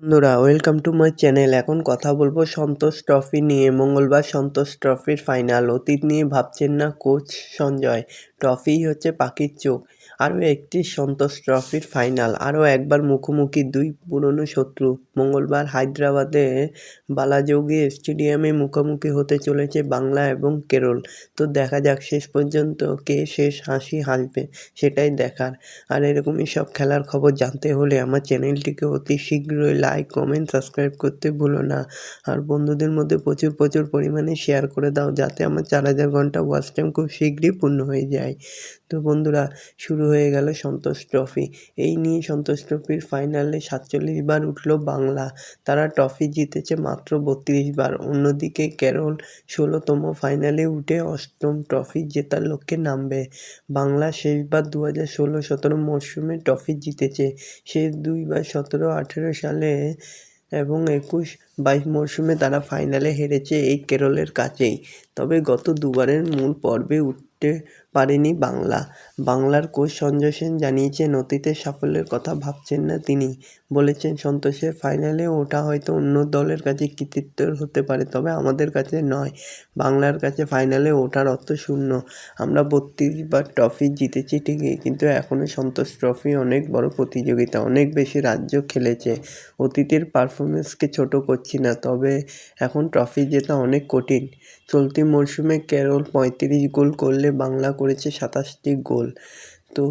বন্ধুরা welcome to my channel. এখন কথা বলবো সন্তোষ ট্রফি নিয়ে। মঙ্গলবার সন্তোষ ট্রফির ফাইনাল। অতীত নিয়ে ভাবছেন না কোচ সঞ্জয়? ট্রফিই হচ্ছে পাখির চোখ। আরও একটি সন্তোষ ট্রফির ফাইনাল। আরও একবার মুখোমুখি দুই পুরনো শত্রু। মঙ্গলবার হায়দ্রাবাদে বালাজোগি স্টেডিয়ামে মুখোমুখি হতে চলেছে বাংলা এবং কেরল। তো দেখা যাক শেষ পর্যন্ত কে শেষ হাসি হাসবে, সেটাই দেখার। আর এরকমই সব খেলার খবর জানতে হলে আমার চ্যানেলটিকে অতি শীঘ্রই লাইক, কমেন্ট, সাবস্ক্রাইব করতে ভুলো না। আর বন্ধুদের মধ্যে প্রচুর পরিমাণে শেয়ার করে দাও, যাতে আমার 4000 ঘন্টা ওয়াচ টাইম খুব শীঘ্রই পূর্ণ হয়ে যায়। তো বন্ধুরা, শুরু হয়ে গেল সন্তোষ ট্রফি। এই নিয়ে সন্তোষ ট্রফির ফাইনালে 47 বার উঠল বাংলা। তারা ট্রফি জিতেছে মাত্র 32 বার। অন্যদিকে কেরল 16তম ফাইনালে উঠে 8ম ট্রফি জেতার লক্ষ্যে নামবে। বাংলা শেষবার 2016-17 মরশুমে ট্রফি জিতেছে। শেষ দুইবার 17-18 সালে এবং 21-22 মরশুমে তারা ফাইনালে হেরেছে এই কেরলের কাছেই। তবে গত দুবারের মূল পর্বে উঠতে পারেনি বাংলা। বাংলার কোচ সঞ্জয় সেন জানিয়েছেন অতীতের সাফল্যের কথা ভাবছেন না তিনি। বলেছেন সন্তোষের ফাইনালে ওঠা হয়তো অন্য দলের কাছে কৃতিত্বের হতে পারে, তবে আমাদের কাছে নয়। বাংলার কাছে ফাইনালে ওঠার অর্থ শূন্য। আমরা 32 বার ট্রফি জিতেছি ঠিকই, কিন্তু এখনও সন্তোষ ট্রফি অনেক বড় প্রতিযোগিতা, অনেক বেশি রাজ্য খেলেছে। অতীতের পারফরমেন্সকে ছোট করছি না, তবে এখন ট্রফি জেতা অনেক কঠিন। চলতি মরশুমে কেরল 35 গোল করলে বাংলা করেছে 27টি গোল। তো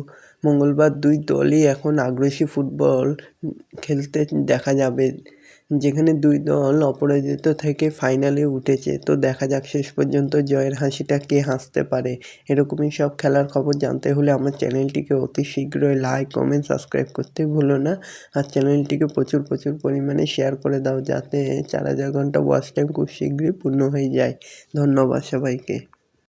মঙ্গলবার দুই দলই এখন আগ্রাসী ফুটবল খেলতে দেখা যাবে, যেখানে দুই দল অপরাজিত থেকে ফাইনালে উঠেছে। তো দেখা যাক শেষ পর্যন্ত জয়ের হাসিটা কে হাসতে পারে। এরকমই সব খেলার খবর জানতে হলে আমার চ্যানেলটিকে অতি শীঘ্রই লাইক, কমেন্ট, সাবস্ক্রাইব করতে ভুলো না। আর চ্যানেলটিকে প্রচুর পরিমাণে শেয়ার করে দাও, যাতে 4000 ঘন্টা ওয়াচ টাইম খুব শীঘ্রই পূর্ণ হয়ে যায়। ধন্যবাদ সবাইকে।